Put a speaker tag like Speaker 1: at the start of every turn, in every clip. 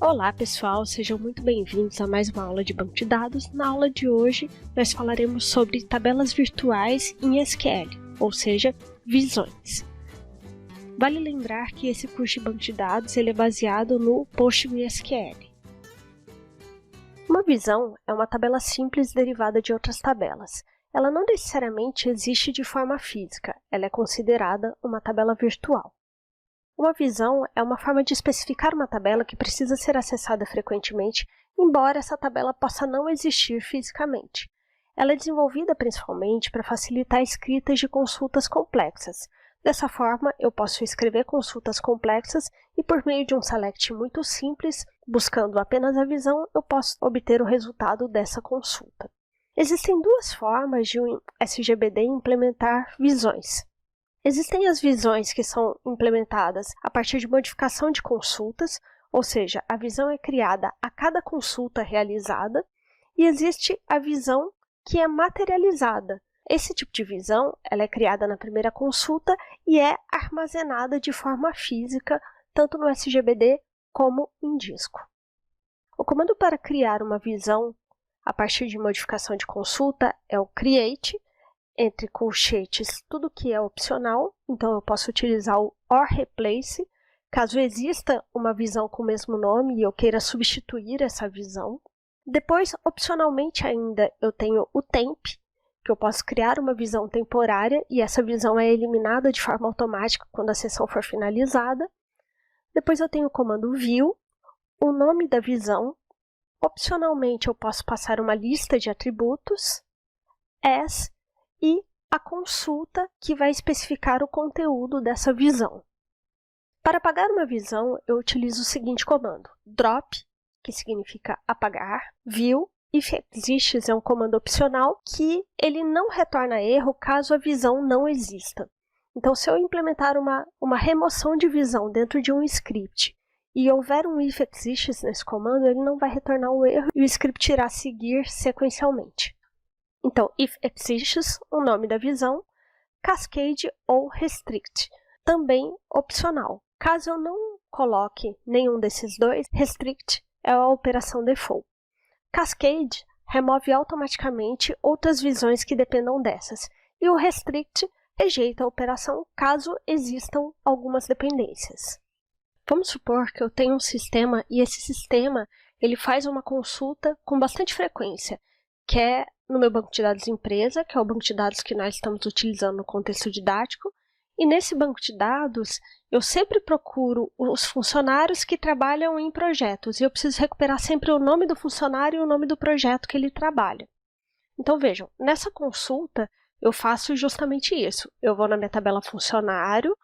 Speaker 1: Olá pessoal, sejam muito bem-vindos a mais uma aula de banco de dados. Na aula de hoje nós falaremos sobre tabelas virtuais em SQL, ou seja, visões. Vale lembrar que esse curso de banco de dados ele é baseado no PostgreSQL. Uma visão é uma tabela simples derivada de outras tabelas. Ela não necessariamente existe de forma física, ela é considerada uma tabela virtual. Uma visão é uma forma de especificar uma tabela que precisa ser acessada frequentemente, embora essa tabela possa não existir fisicamente. Ela é desenvolvida principalmente para facilitar escritas de consultas complexas. Dessa forma, eu posso escrever consultas complexas e, por meio de um select muito simples, buscando apenas a visão, eu posso obter o resultado dessa consulta. Existem duas formas de um SGBD implementar visões. Existem as visões que são implementadas a partir de modificação de consultas, ou seja, a visão é criada a cada consulta realizada, e existe a visão que é materializada. Esse tipo de visão ela é criada na primeira consulta e é armazenada de forma física, tanto no SGBD como em disco. O comando para criar uma visão a partir de modificação de consulta é o create, entre colchetes, tudo que é opcional, então eu posso utilizar o or replace, caso exista uma visão com o mesmo nome e eu queira substituir essa visão. Depois, opcionalmente ainda, eu tenho o temp, que eu posso criar uma visão temporária e essa visão é eliminada de forma automática quando a sessão for finalizada. Depois eu tenho o comando view, o nome da visão. Opcionalmente eu posso passar uma lista de atributos, as, e a consulta que vai especificar o conteúdo dessa visão. Para apagar uma visão, eu utilizo o seguinte comando: drop, que significa apagar, view, ifExistes é um comando opcional que ele não retorna erro caso a visão não exista. Então, se eu implementar uma remoção de visão dentro de um script e houver um ifExistes nesse comando, ele não vai retornar o erro e o script irá seguir sequencialmente. Então, ifExistes, o nome da visão, cascade ou restrict, também opcional. Caso eu não coloque nenhum desses dois, restrict é a operação default. Cascade remove automaticamente outras visões que dependam dessas, e o restrict rejeita a operação caso existam algumas dependências. Vamos supor que eu tenho um sistema e esse sistema ele faz uma consulta com bastante frequência, que é no meu banco de dados empresa, que é o banco de dados que nós estamos utilizando no contexto didático, e nesse banco de dados eu sempre procuro os funcionários que trabalham em projetos, e eu preciso recuperar sempre o nome do funcionário e o nome do projeto que ele trabalha. Então vejam, nessa consulta eu faço justamente isso. Eu vou na minha tabela funcionário,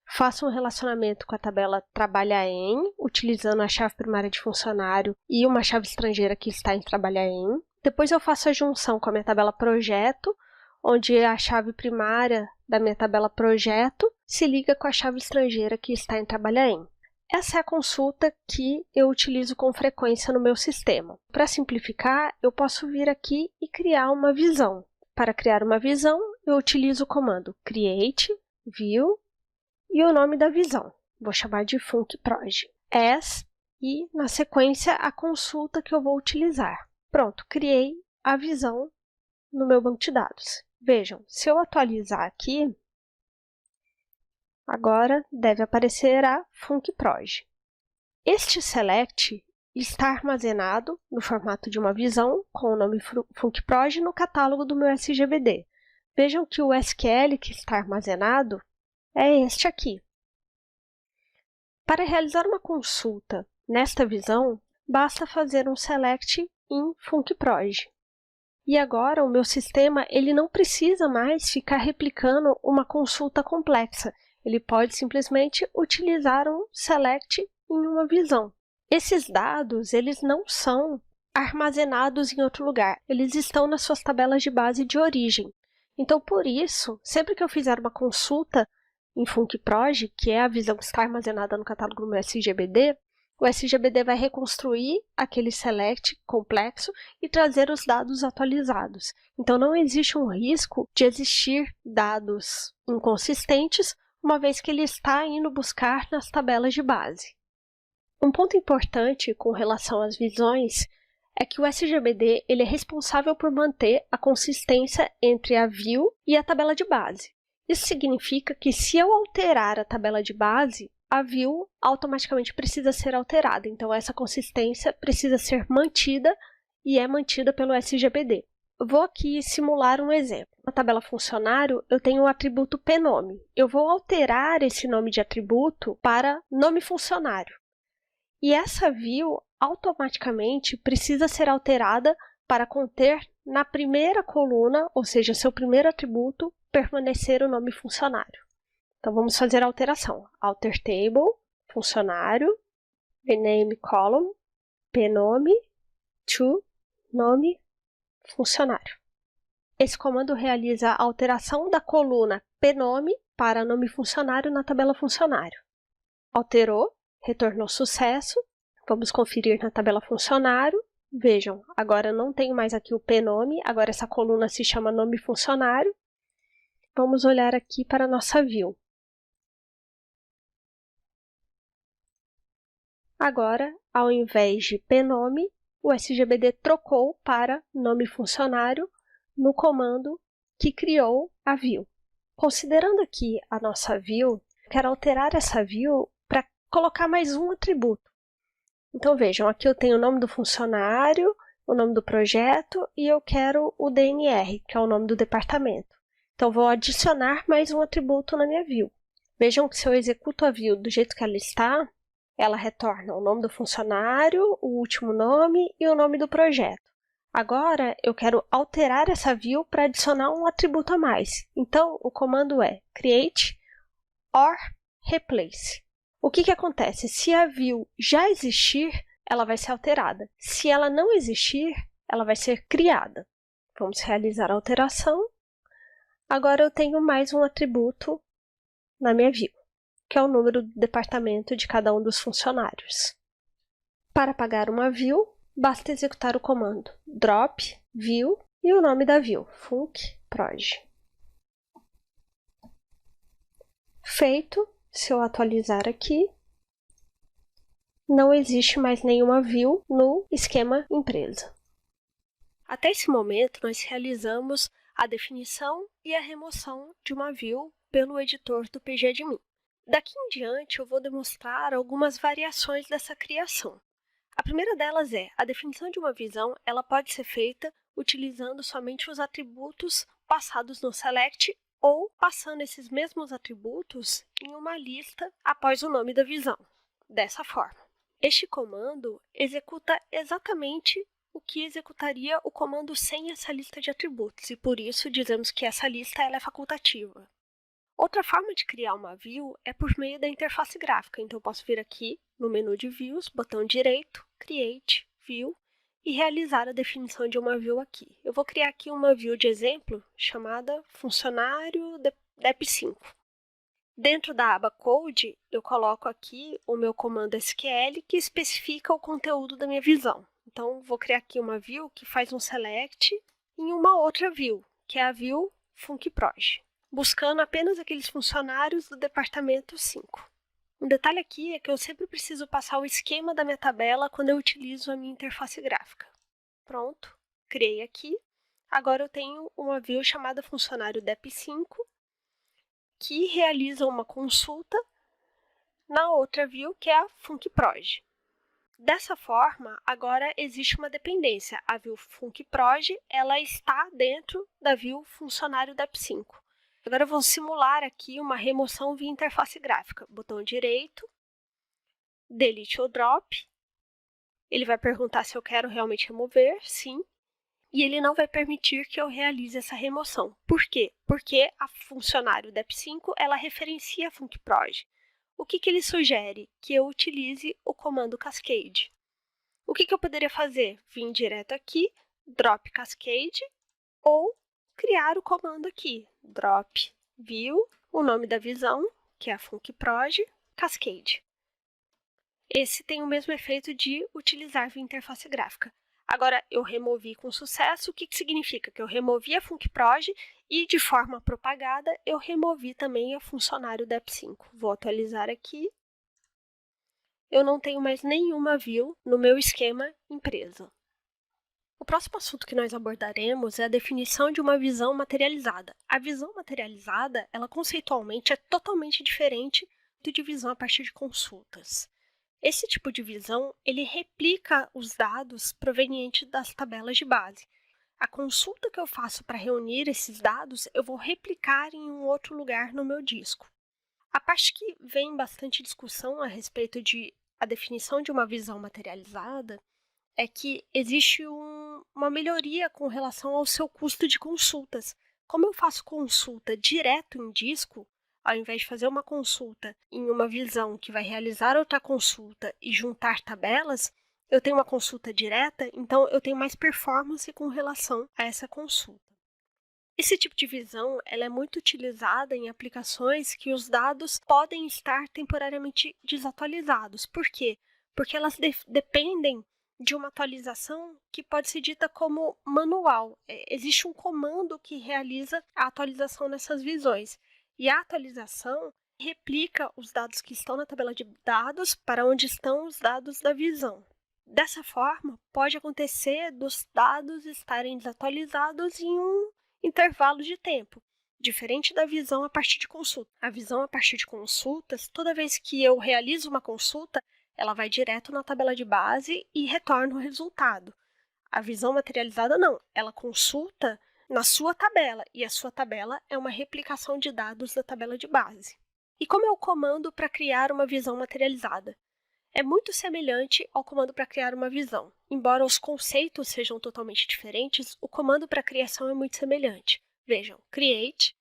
Speaker 1: faço um relacionamento com a tabela trabalha em, utilizando a chave primária de funcionário e uma chave estrangeira que está em trabalha em. Depois eu faço a junção com a minha tabela projeto, onde a chave primária da minha tabela projeto se liga com a chave estrangeira que está em trabalha em. Essa é a consulta que eu utilizo com frequência no meu sistema. Para simplificar, eu posso vir aqui e criar uma visão. Para criar uma visão, eu utilizo o comando create, view e o nome da visão. Vou chamar de funcproj. As e, na sequência, a consulta que eu vou utilizar. Pronto, criei a visão no meu banco de dados. Vejam, se eu atualizar aqui, agora deve aparecer a funcproj. Este select está armazenado no formato de uma visão com o nome funcproj no catálogo do meu SGBD. Vejam que o SQL que está armazenado é este aqui. Para realizar uma consulta nesta visão, basta fazer um select em funcproj. E agora o meu sistema ele não precisa mais ficar replicando uma consulta complexa. Ele pode simplesmente utilizar um select em uma visão. Esses dados eles não são armazenados em outro lugar. Eles estão nas suas tabelas de base de origem. Então, por isso, sempre que eu fizer uma consulta em funcproj, que é a visão que está armazenada no catálogo do meu SGBD, o SGBD vai reconstruir aquele select complexo e trazer os dados atualizados. Então, não existe um risco de existir dados inconsistentes, uma vez que ele está indo buscar nas tabelas de base. Um ponto importante com relação às visões é que o SGBD ele é responsável por manter a consistência entre a view e a tabela de base. Isso significa que se eu alterar a tabela de base, a view automaticamente precisa ser alterada. Então, essa consistência precisa ser mantida e é mantida pelo SGBD. Eu vou aqui simular um exemplo. Na tabela funcionário, eu tenho o atributo pnome. Eu vou alterar esse nome de atributo para nome funcionário. E essa view automaticamente precisa ser alterada para conter na primeira coluna, ou seja, seu primeiro atributo, permanecer o nome funcionário. Então, vamos fazer a alteração. Alter table, funcionário, rename column, pnome, to, nome, funcionário. Esse comando realiza a alteração da coluna pnome para nome funcionário na tabela funcionário. Alterou, retornou sucesso. Vamos conferir na tabela funcionário. Vejam, agora não tenho mais aqui o pnome, agora essa coluna se chama nome funcionário. Vamos olhar aqui para a nossa view. Agora, ao invés de pnome, o SGBD trocou para nome funcionário no comando que criou a view. Considerando aqui a nossa view, quero alterar essa view para colocar mais um atributo. Então vejam, aqui eu tenho o nome do funcionário, o nome do projeto e eu quero o DNR, que é o nome do departamento. Então vou adicionar mais um atributo na minha view. Vejam que se eu executo a view do jeito que ela está, ela retorna o nome do funcionário, o último nome e o nome do projeto. Agora eu quero alterar essa view para adicionar um atributo a mais. Então o comando é create or replace. O que acontece? Se a view já existir, ela vai ser alterada. Se ela não existir, ela vai ser criada. Vamos realizar a alteração. Agora eu tenho mais um atributo na minha view, que é o número do departamento de cada um dos funcionários. Para apagar uma view, basta executar o comando drop view e o nome da view, funcproj. Feito. Se eu atualizar aqui, não existe mais nenhuma view no esquema empresa. Até esse momento, nós realizamos a definição e a remoção de uma view pelo editor do pgadmin. Daqui em diante, eu vou demonstrar algumas variações dessa criação. A primeira delas é a definição de uma visão, ela pode ser feita utilizando somente os atributos passados no select ou passando esses mesmos atributos em uma lista após o nome da visão, dessa forma. Este comando executa exatamente o que executaria o comando sem essa lista de atributos, e por isso dizemos que essa lista ela é facultativa. Outra forma de criar uma view é por meio da interface gráfica, então eu posso vir aqui no menu de Views, botão direito, Create, View, e realizar a definição de uma view aqui. Eu vou criar aqui uma view de exemplo chamada funcionário dep5. Dentro da aba Code, eu coloco aqui o meu comando SQL que especifica o conteúdo da minha visão. Então, vou criar aqui uma view que faz um select em uma outra view, que é a view funcproj, buscando apenas aqueles funcionários do departamento 5. Um detalhe aqui é que eu sempre preciso passar o esquema da minha tabela quando eu utilizo a minha interface gráfica. Pronto, criei aqui. Agora eu tenho uma view chamada funcionário dep5, que realiza uma consulta na outra view, que é a funcproj. Dessa forma, agora existe uma dependência. A view funcproj ela está dentro da view funcionário dep5. Agora eu vou simular aqui uma remoção via interface gráfica. Botão direito, delete ou drop. Ele vai perguntar se eu quero realmente remover, sim. E ele não vai permitir que eu realize essa remoção. Por quê? Porque a funcionário dep5 ela referencia a funcproj. O que ele sugere? Que eu utilize o comando cascade. O que eu poderia fazer? Vim direto aqui, drop cascade, ou criar o comando aqui, drop view, o nome da visão, que é a funcproj, cascade. Esse tem o mesmo efeito de utilizar via interface gráfica. Agora, eu removi com sucesso, o que significa? Que eu removi a funcproj e, de forma propagada, eu removi também a funcionário dep5. Vou atualizar aqui. eu não tenho mais nenhuma view no meu esquema empresa. O próximo assunto que nós abordaremos é a definição de uma visão materializada. A visão materializada, ela conceitualmente é totalmente diferente de visão a partir de consultas. Esse tipo de visão, ele replica os dados provenientes das tabelas de base. A consulta que eu faço para reunir esses dados, eu vou replicar em um outro lugar no meu disco. A parte que vem bastante discussão a respeito de a definição de uma visão materializada é que existe uma melhoria com relação ao seu custo de consultas. Como eu faço consulta direto em disco, ao invés de fazer uma consulta em uma visão que vai realizar outra consulta e juntar tabelas, eu tenho uma consulta direta, então eu tenho mais performance com relação a essa consulta. Esse tipo de visão ela é muito utilizada em aplicações que os dados podem estar temporariamente desatualizados. Por quê? Porque elas dependem de uma atualização que pode ser dita como manual. Existe um comando que realiza a atualização nessas visões. E a atualização replica os dados que estão na tabela de dados para onde estão os dados da visão. Dessa forma, pode acontecer dos dados estarem desatualizados em um intervalo de tempo, diferente da visão a partir de consulta. A visão a partir de consultas, toda vez que eu realizo uma consulta, ela vai direto na tabela de base e retorna o resultado. A visão materializada não, ela consulta na sua tabela, e a sua tabela é uma replicação de dados da tabela de base. E como é o comando para criar uma visão materializada? É muito semelhante ao comando para criar uma visão. Embora os conceitos sejam totalmente diferentes, o comando para criação é muito semelhante. Vejam, create,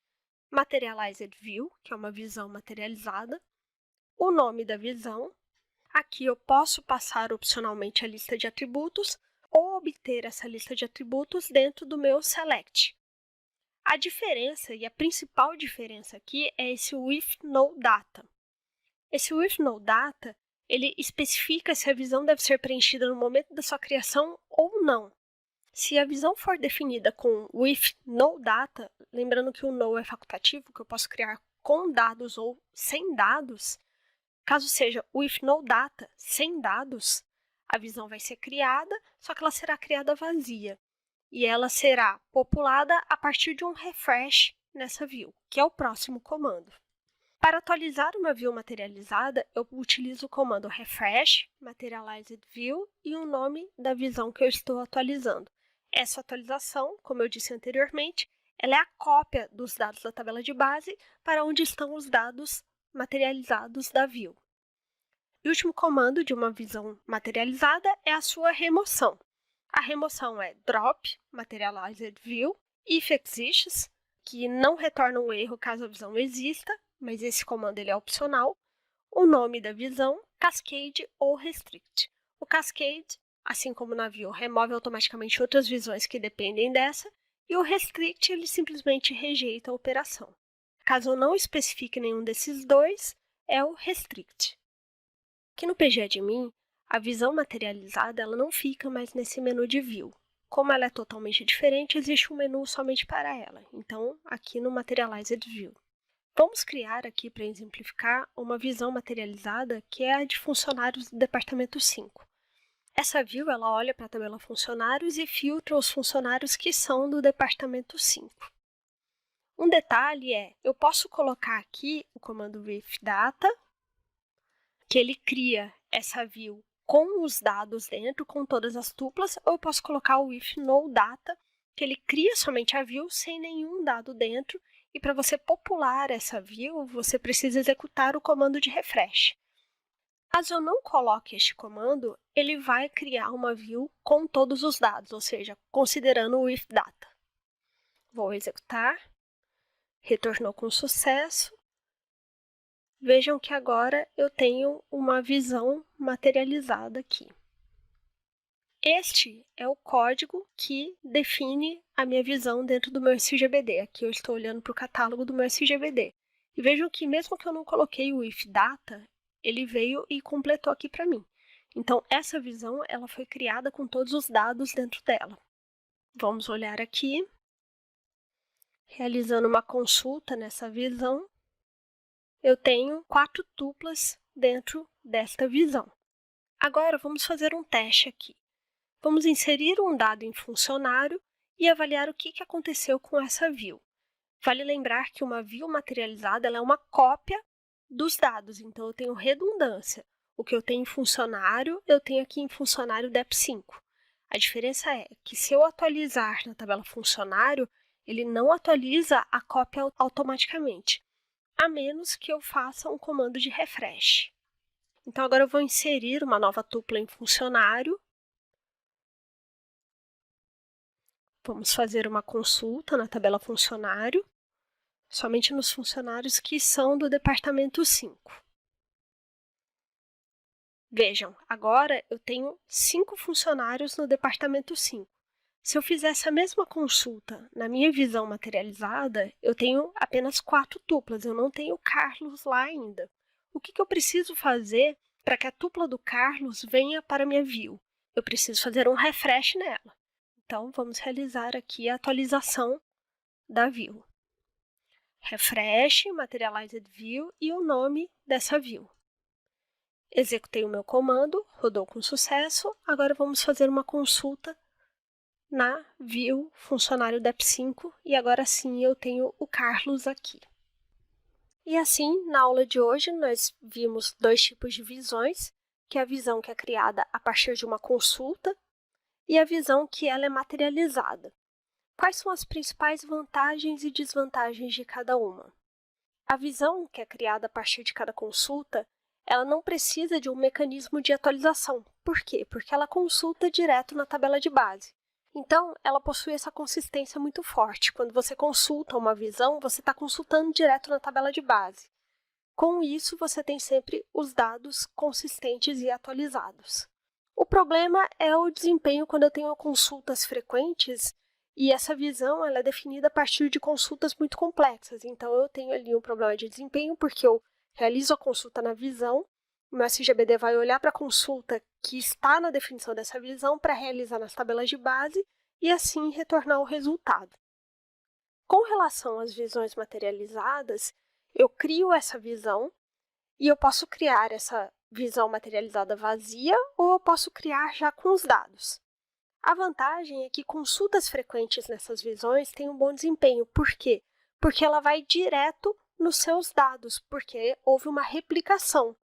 Speaker 1: materialized view, que é uma visão materializada, o nome da visão. Aqui eu posso passar opcionalmente a lista de atributos ou obter essa lista de atributos dentro do meu select. A diferença, e a principal diferença aqui, é esse with no data. Esse with no data, ele especifica se a visão deve ser preenchida no momento da sua criação ou não. Se a visão for definida com with no data, lembrando que o no é facultativo, que eu posso criar com dados ou sem dados, caso seja with no data, sem dados, a visão vai ser criada, só que ela será criada vazia. E ela será populada a partir de um refresh nessa view, que é o próximo comando. Para atualizar uma view materializada, eu utilizo o comando refresh, materialized view e o nome da visão que eu estou atualizando. Essa atualização, como eu disse anteriormente, ela é a cópia dos dados da tabela de base para onde estão os dados materializados da view. E o último comando de uma visão materializada é a sua remoção. A remoção é drop, materialized view, if exists, que não retorna um erro caso a visão exista, mas esse comando ele é opcional. O nome da visão, cascade ou restrict. O cascade, assim como na view, remove automaticamente outras visões que dependem dessa, e o restrict ele simplesmente rejeita a operação. Caso eu não especifique nenhum desses dois, é o restrict. Aqui no PGAdmin, a visão materializada ela não fica mais nesse menu de view. Como ela é totalmente diferente, existe um menu somente para ela. Então, aqui no Materialized View. Vamos criar aqui, para exemplificar, uma visão materializada que é a de funcionários do departamento 5. Essa view ela olha para a tabela funcionários e filtra os funcionários que são do departamento 5. Um detalhe é, eu posso colocar aqui o comando withData, que ele cria essa view com os dados dentro, com todas as tuplas, ou eu posso colocar o with no data, que ele cria somente a view sem nenhum dado dentro, e para você popular essa view, você precisa executar o comando de refresh. Caso eu não coloque este comando, ele vai criar uma view com todos os dados, ou seja, considerando o with data. Vou executar, retornou com sucesso. Vejam que agora eu tenho uma visão materializada aqui. Este é o código que define a minha visão dentro do meu SGBD. Aqui eu estou olhando para o catálogo do meu SGBD. E vejam que mesmo que eu não coloquei o if data, ele veio e completou aqui para mim. Então, essa visão ela foi criada com todos os dados dentro dela. Vamos olhar aqui. Realizando uma consulta nessa visão, eu tenho 4 tuplas dentro desta visão. Agora vamos fazer um teste aqui. Vamos inserir um dado em funcionário e avaliar o que aconteceu com essa view. Vale lembrar que uma view materializada ela é uma cópia dos dados, então eu tenho redundância. O que eu tenho em funcionário, eu tenho aqui em funcionário dep5. A diferença é que se eu atualizar na tabela funcionário, ele não atualiza a cópia automaticamente, a menos que eu faça um comando de refresh. Então agora eu vou inserir uma nova tupla em funcionário. Vamos fazer uma consulta na tabela funcionário, somente nos funcionários que são do departamento 5. Vejam, agora eu tenho 5 funcionários no departamento 5. Se eu fizer essa mesma consulta na minha visão materializada, eu tenho apenas 4 tuplas, eu não tenho Carlos lá ainda. O que eu preciso fazer para que a tupla do Carlos venha para a minha view? Eu preciso fazer um refresh nela. Então, vamos realizar aqui a atualização da view. Refresh, Materialized View e o nome dessa view. Executei o meu comando, rodou com sucesso. Agora vamos fazer uma consulta na view funcionário dep5 e agora sim eu tenho o Carlos aqui. E assim, na aula de hoje, nós vimos 2 tipos de visões, que é a visão que é criada a partir de uma consulta e a visão que ela é materializada. Quais são as principais vantagens e desvantagens de cada uma? A visão que é criada a partir de cada consulta, ela não precisa de um mecanismo de atualização. Por quê? Porque ela consulta direto na tabela de base. Então, ela possui essa consistência muito forte. Quando você consulta uma visão, você está consultando direto na tabela de base. Com isso, você tem sempre os dados consistentes e atualizados. O problema é o desempenho quando eu tenho consultas frequentes e essa visão ela é definida a partir de consultas muito complexas. Então, eu tenho ali um problema de desempenho porque eu realizo a consulta na visão, o meu SGBD vai olhar para a consulta que está na definição dessa visão para realizar nas tabelas de base e assim retornar o resultado. Com relação às visões materializadas, eu crio essa visão e eu posso criar essa visão materializada vazia ou eu posso criar já com os dados. A vantagem é que consultas frequentes nessas visões têm um bom desempenho. Por quê? Porque ela vai direto nos seus dados, porque houve uma replicação.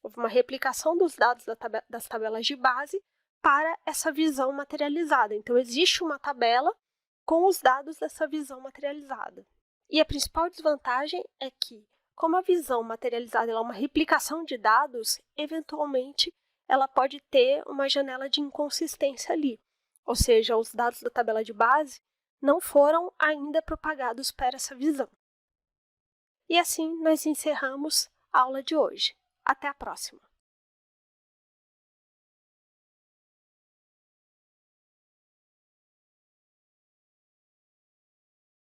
Speaker 1: Houve uma replicação dos dados das tabelas de base para essa visão materializada. Então, existe uma tabela com os dados dessa visão materializada. E a principal desvantagem é que, como a visão materializada é uma replicação de dados, eventualmente ela pode ter uma janela de inconsistência ali. Ou seja, os dados da tabela de base não foram ainda propagados para essa visão. E assim nós encerramos a aula de hoje. Até a próxima!